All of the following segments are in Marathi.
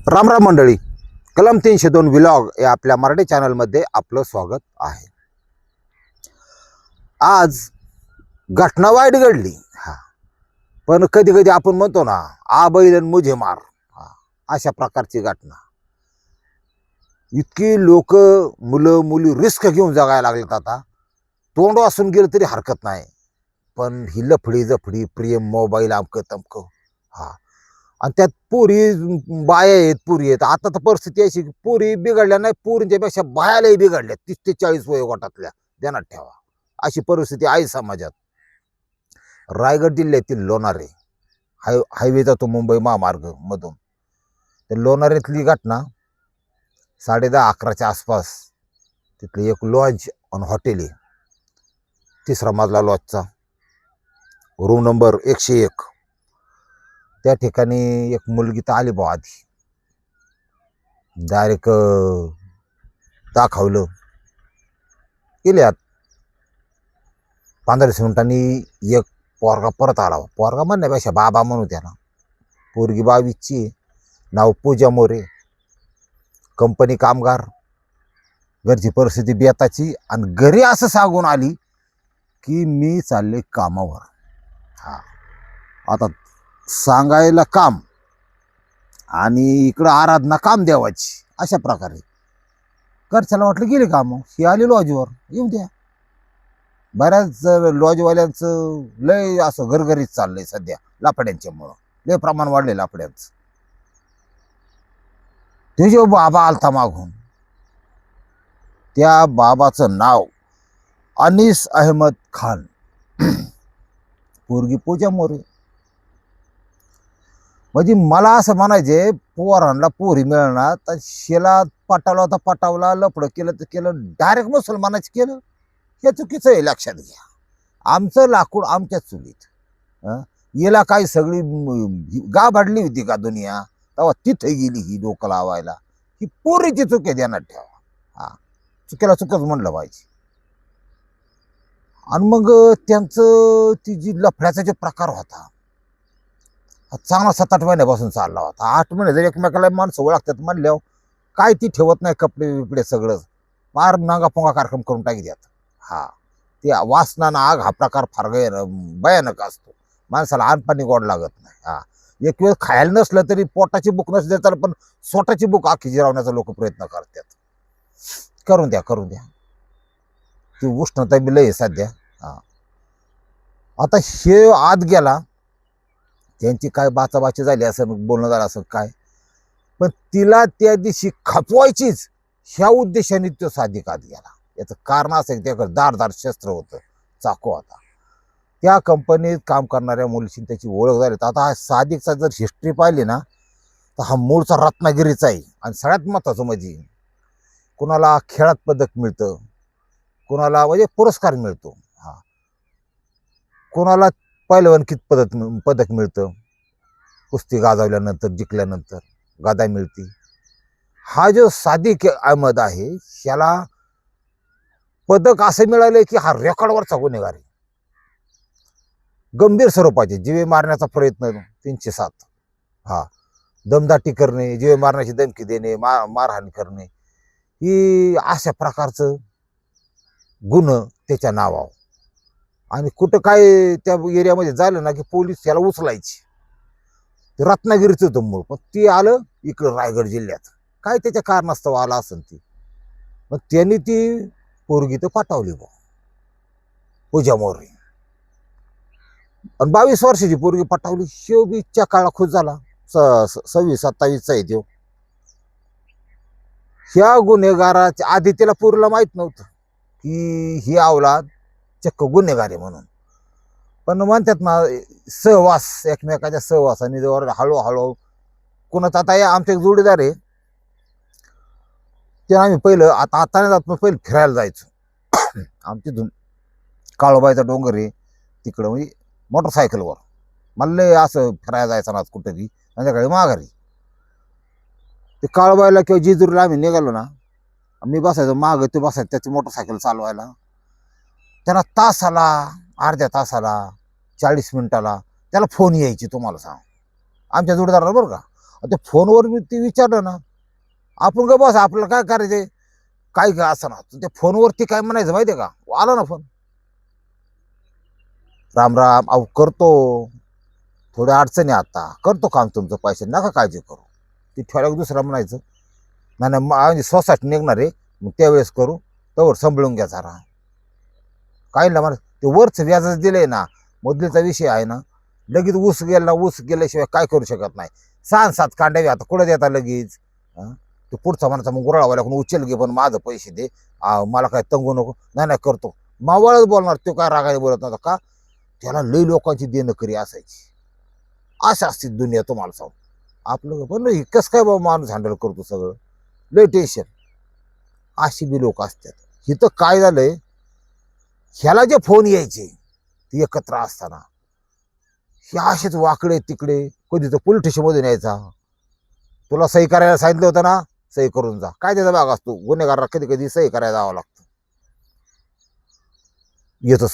राम राम मंडळी, कलम 302 व्लॉग या आपल्या मराठी चॅनलमध्ये आपलं स्वागत आहे. आज घटना वाईट घडली. पण कधी कधी आपण म्हणतो ना, आ बैल मुझे मार, अशा प्रकारची घटना. इतकी लोक, मुलं मुली रिस्क घेऊन जगायला लागलेत. आता तोंड वासून गेलं तरी हरकत नाही, पण ही लफडी जफडी प्रेम मोबाईल अमकं तमकं. आणि त्यात पोरी बाया आहेत, पुरी आहेत. आता तर परिस्थिती अशी पोरी बिघडल्या नाही, पोरींच्या पेक्षा बायालाही बिघडल्या. 30 ते 40 वयोगटातल्या, ध्यानात ठेवा. अशी परिस्थिती आहे समाजात. रायगड जिल्ह्यातील लोणारे हायवे जातो मुंबई महामार्ग मधून. तर लोणारेतली घटना 10:30-11च्या आसपास. तिथले एक लॉज आणि हॉटेल आहे, 3रा मजला लॉजचा, रूम नंबर 101. त्या ठिकाणी एक मुलगी तर आली बा, आधी डायरेक्ट दाखवलं. गेल्यात 15 मिनिटांनी एक पोरगा परत आला. पोरगा म्हणण्यापेक्षा बाबा म्हणू त्याला. पोरगी 22ची, नाव पूजा मोरे, कंपनी कामगार, घरची परिस्थिती बेताची. आणि घरी असं सांगून आली की मी चालले कामावर. आता सांगायला काम आणि इकडं आराधना काम देवाची, अशा प्रकारे. घरच्याला वाटलं गेले काम, ही आली लॉजवर, येऊ द्या. बऱ्याच लॉजवाल्यांचं लय असं घरघरीच चाललंय सध्या लाकड्यांच्यामुळं. लय प्रमाण वाढले लाकड्यांचं. ते जो बाबा आलता मागून, त्या बाबाचं नाव अनीस अहमद खान, पोरगी पूजा मोरे. म्हणजे मला असं म्हणायचे, पोरांना पोरी मिळणार तर शेला पटावला तर पटावला, लपडं केलं तर केलं, डायरेक्ट मुसलमानाच केलं. हे चुकीचं आहे, लक्षात घ्या. आमचं लाकूड आमच्या चुलीत. याला काही सगळी गाभाडली होती का दुनिया, तेव्हा तिथे गेली ही डोकं लावायला. ही पोरीची चूक आहे, ध्यानात ठेवा. चुकीला चुकच म्हणलं पाहिजे. आणि मग त्यांचं ती जी लफड्याचा जो प्रकार होता, चांगला 7-8 महिन्यापासून चालला होता. 8 महिने जर एकमेकाला माणसं ओळखतात म्हणल्यावर काय ती ठेवत नाही कपडे बिपडे सगळं, मार नांगा पोंगा कार्यक्रम करून टाकी द्यात. ते वासना ना आग हा प्रकार फार भयानक असतो. माणसाला अनपाणी गोड लागत नाही. एक वेळ खायला नसलं तरी, पोटाची भूक नसली तर पण स्वतःची भूक आखी जिरवण्याचा लोक प्रयत्न करतात. करून द्या. ती उष्णता बी लय सध्या. आता हे आत गेला, त्यांची काय बाचाबाची झाली असं, बोलणं झालं असं काय, पण तिला त्या दिवशी खपवायचीच ह्या उद्देशाने तो साधिक आत गेला. याचं कारण असं की त्याकडे धारदार शस्त्र होतं, चाकू होता. त्या कंपनीत काम करणाऱ्या मुलीशी त्याची ओळख झाली. तर आता हा साधिकचा जर हिस्ट्री पाहिली ना, तर हा मूळचा रत्नागिरीचा आहे. आणि सगळ्यात महत्त्वाचं म्हणजे कुणाला खेळात पदक मिळतं, कुणाला म्हणजे पुरस्कार मिळतो, कोणाला पहिलवानकीत पदक मिळतं, कुस्ती गाजवल्यानंतर जिंकल्यानंतर गादा मिळते. हा जो सादिक अहमद आहे, ह्याला पदक असं मिळालंय की हा रेकॉर्डवरचा गुन्हेगार आहे. गंभीर स्वरूपाचे जीवे मारण्याचा प्रयत्न 307, दमदाटी करणे, जीवे मारण्याची धमकी देणे, मारहाण करणे, ही अशा प्रकारचं गुन्हा त्याच्या नावावर. आणि कुठं काय त्या एरियामध्ये झालं ना की पोलीस त्याला उचलायची. ते रत्नागिरीचं होतं मूळ, पण ते आलं इकडं रायगड जिल्ह्यात. काय त्याच्या कारणास्तव आला असेल ती. मग त्यांनी ती पोरगी तर पाठवली बा, पूजा मोरे. आणि 22 वर्षाची पोरगी पाठवली. शेवबीच्या काळा खुश झाला. 26-27चा आहे तो. ह्या गुन्हेगाराच्या आधी त्याला पोरीला माहित नव्हतं की ही अवलाद चक्क गुन्हेगार आहे म्हणून. पण म्हणतात ना, सहवास, एकमेकाच्या सहवासाने जवळ हळूहळू कुणाचं. आता या आमचे एक जोडीदार आहे, ते आम्ही पहिलं, आता नाही जात, पण पहिलं फिरायला जायचो. आमच्या तिथून काळोबाईचा डोंगर आहे तिकडं, म्हणजे मोटरसायकलवर. मला लय असं फिरायला जायचं ना कुठंही, संध्याकाळी माघारी. ते काळोबाईला किंवा जेजुरीला आम्ही निघालो ना, मी बसायचो मागं, ते बसायचं त्याची मोटरसायकल चालवायला. त्याला तासाला, अर्ध्या तासाला, 40 मिनिटाला त्याला फोन यायची, तुम्हाला सांग, आमच्या जोडीदाराला बरं का. ते फोनवर मी ती विचारलं ना, आपण का बस आपल्याला काय करायचंय काय का असं ना, त्या फोनवरती काय म्हणायचं माहितीये का, आला ना फोन, राम राम, अहो करतो, थोड्या अडचणी आता करतो काम तुमचं, पैसे नका काळजी करू. ती ठेवल्या दुसरा म्हणायचं, नाही नाही म्हणजे सोसायटी निघणार आहे, मग त्यावेळेस करू, तवर सांभाळून घ्या जरा. काय ना मला ते वरच व्याजच दिलंय ना, मुदलीचा विषय आहे ना, लगेच ऊस गेला, ऊस गेल्याशिवाय काय करू शकत नाही. 6-7 कांड्यावी आता कुठं देता लगेच. तो पुढचा म्हणायचा मग गुराळावाल्याकडून उचल घे, पण माझं पैसे दे, मला काय तंगू नको. नाही नाही करतो, मावळच बोलणार, तो काय रागाने बोलत नव्हता का, त्याला लई लोकांची देणं करी असायची. अशा असती दुनिया, तुम्हाला सांग. आपलं पण कस काय बाबा माणूस हँडल करतो सगळं, लय टेन्शन. अशी बी लोक असतात. इथं काय झालंय, ह्याला जे फोन यायचे ते एकत्र असताना, हे असेच वाकडे तिकडे, कधी तर पोलीस स्टेशन मधून यायचा, तुला सही करायला सांगितलं होतं ना, सही करून जा. काय त्याचा भाग असतो, गुन्हेगाराला कधी कधी सही करायला जावं लागतं. येतो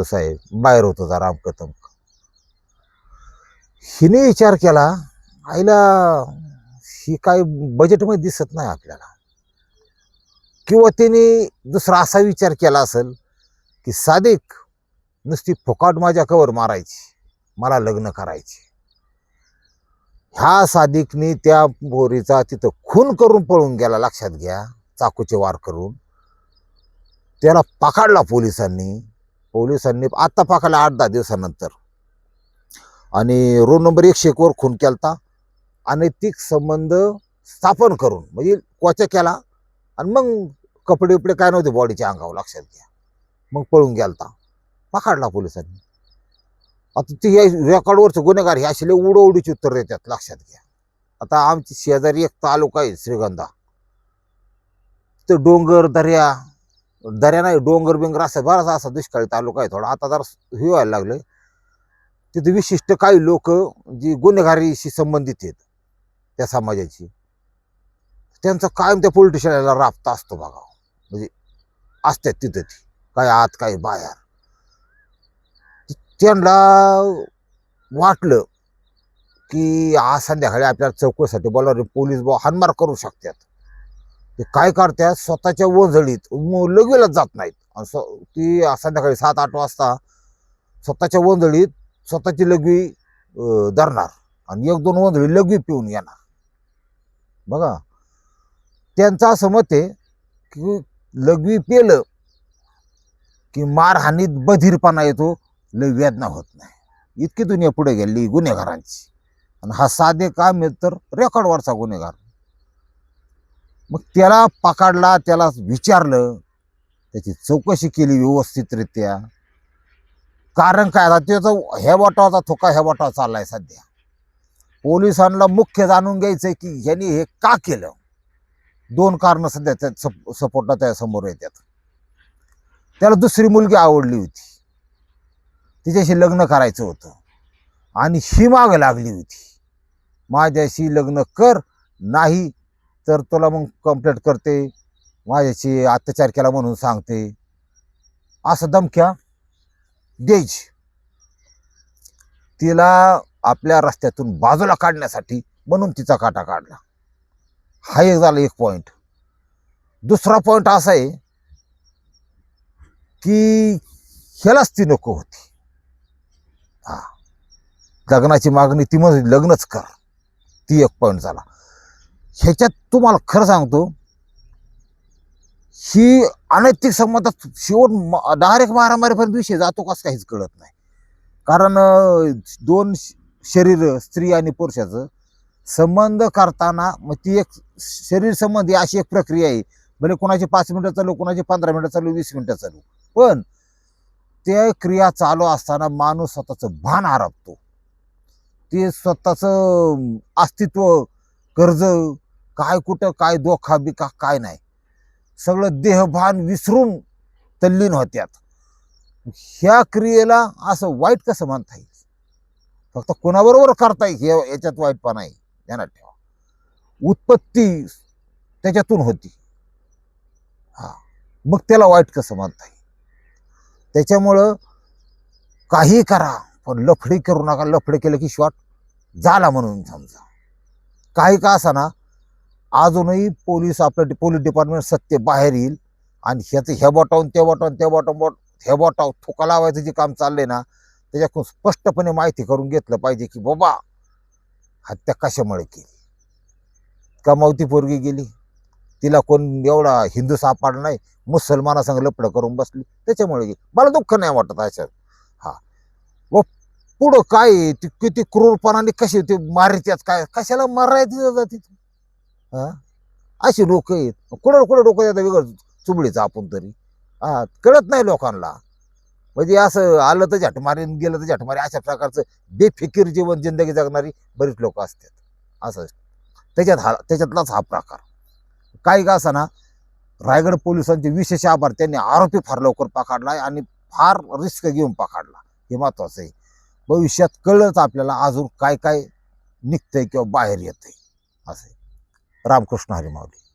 साहेब, बाहेर होतो जरा अमक तमक. हिने विचार केला, आईला ही काय बजेटमध्ये दिसत नाही आपल्याला, किंवा त्याने दुसरा असा विचार केला असेल की सादिक नुसती फुकाट माझ्या कवर मारायची, मला लग्न करायचे. ह्या सादिकने त्या पोरीचा तिथं खून करून पळून गेला, लक्षात घ्या, चाकूचे वार करून. त्याला पकडला पोलिसांनी आता पकडला 8-10 दिवसानंतर, आणि रोड नंबर 101 वर खून केलता. अनैतिक संबंध स्थापन करून म्हणजे क्वचा केला, आणि मग कपडे उपडे काय नव्हते बॉडीच्या अंगावर, लक्षात घ्या. मग पळून गेलता, पकडला पोलिसांनी. आता ती रेकॉर्डवरचे गुन्हेगार हे असे उडवडीची उत्तर देतात, लक्षात घ्या. आता आमची शेजारी एक तालुका आहे श्रीगंधा, तर डोंगर दर्या नाही, डोंगर बिंगर असं बराच असा दुष्काळी तालुका आहे थोडा. आता जरा हे व्हायला लागलं, तिथे विशिष्ट काही लोक जी गुन्हेगारीशी संबंधित आहेत त्या समाजाची, त्यांचा कायम त्या पोलिटिशियनला राबता असतो बघा. म्हणजे असतात तिथे ती, काय आत काय बाहेर. त्यांना वाटलं की आज संध्याकाळी आपल्याला चौकशीसाठी बोलावले, पोलीस हानमार करू शकतात. ते काय करतात, स्वतःच्या वंजळीत लगेच जात नाहीत, ती संध्याकाळी 7-8 वाजता स्वतःच्या वंजळीत स्वतःची लघवी धरणार, आणि 1-2 वंजळी लघवी पिऊन येणार. बघा, त्यांचं असं मत आहे की लघवी पेलं की मारहाणीत बधीरपणा येतो, लय वेदना होत नाही. इतकी दुनिया पुढे गेली गुन्हेगारांची. आणि हा साधे काम आहे तर रेकॉर्डवरचा गुन्हेगार. मग त्याला पकडला, त्याला विचारलं, त्याची चौकशी केली व्यवस्थितरित्या. कारण काय, आता त्याचा ह्या बोटाचा थोका ह्या बोटावर चाललाय सध्या. पोलिसांना मुख्य जाणून घ्यायचंय की ह्यांनी हे का केलं. 2 कारण सध्या त्या सपोर्टला त्या समोर येतात. त्याला दुसरी मुलगी आवडली होती, तिच्याशी लग्न करायचं होतं, आणि ही माग लागली होती, माझ्याशी लग्न कर, नाही तर तुला मग कंप्लेंट करते, माझ्याशी अत्याचार केला म्हणून सांगते, असं धमक्या द्यायची. तिला आपल्या रस्त्यातून बाजूला काढण्यासाठी म्हणून तिचा काटा काढला. हा एक झाला एक पॉइंट. दुसरा पॉइंट असा आहे की ह्यालाच ती नको होती. लग्नाची मागणी ती म्हणजे लग्नच कर, ती एक पॉइंट झाला. ह्याच्यात तुम्हाला खरं सांगतो, ही अनैतिक संबंधात शेवट डायरेक्ट मारामारीपर्यंत विषय जातो कसं काहीच कळत नाही. कारण 2 शरीर, स्त्री आणि पुरुषाचं संबंध करताना, मग ती एक शरीर संबंधी अशी एक प्रक्रिया आहे. भले कोणाचे 5 मिनिटं चालू, कोणाचे 15 मिनिटं चालू, 20 मिनिटं चालू, पण त्या क्रिया चालू असताना माणूस स्वतःचं भान हरपतो. ते स्वतःचं अस्तित्व, कर्ज, काय कुठं काय दोखा बिका काय नाही, सगळं देहभान विसरून तल्लीन होत्यात. ह्या क्रियेला असं वाईट कसं म्हणता येईल. फक्त कोणाबरोबर करता येईल याच्यात वाईटपणा आहे, ध्यानात ठेवा. उत्पत्ती त्याच्यातून होती, मग त्याला वाईट कसं म्हणता येईल. त्याच्यामुळं काही करा, पण लफडी करू नका. लफडे केलं की शॉट झाला म्हणून समजा. काही का असा अजूनही पोलीस आपलं पोलीस डिपार्टमेंट सत्य बाहेर येईल आणि ह्याचं ह्या बोटावून त्या बोटावून त्या बोटावून ह्या बोटावर थुका लावायचं जे काम चाललंय ना त्याच्याकडून स्पष्टपणे माहिती करून घेतलं पाहिजे की बाबा हत्या कशामुळे केली. कमावती पोरगी गेली, तिला कोण एवढा हिंदू सापडला नाही, मुसलमानासंग लपडं करून बसली त्याच्यामुळे गेली. मला दुःख नाही वाटत अशात. हा व पुढं काय आहे, ती किती क्रूरपणाने कशी ते मारित्यात, काय कशाला मारायचं जाते. हा अशी लोक आहेत, कुठं कुठं डोकं येतं वेगळं चुबडीचं आपण तरी. हा कळत नाही लोकांना. म्हणजे असं आलं तर झटमारी गेलं तर झटमारी अशा प्रकारचं बेफिकीर जीवन जिंदगी जगणारी बरीच लोक असतात. असं त्याच्यातलाच हा प्रकार. काही का असा रायगड पोलिसांचे विशेष आभार, त्यांनी आरोपी फार लवकर पकडलाय आणि फार रिस्क घेऊन पकडला, हे महत्वाचं आहे. भविष्यात कळलंच आपल्याला अजून काय काय निघतंय किंवा बाहेर येतंय. असं रामकृष्ण हरी माऊली.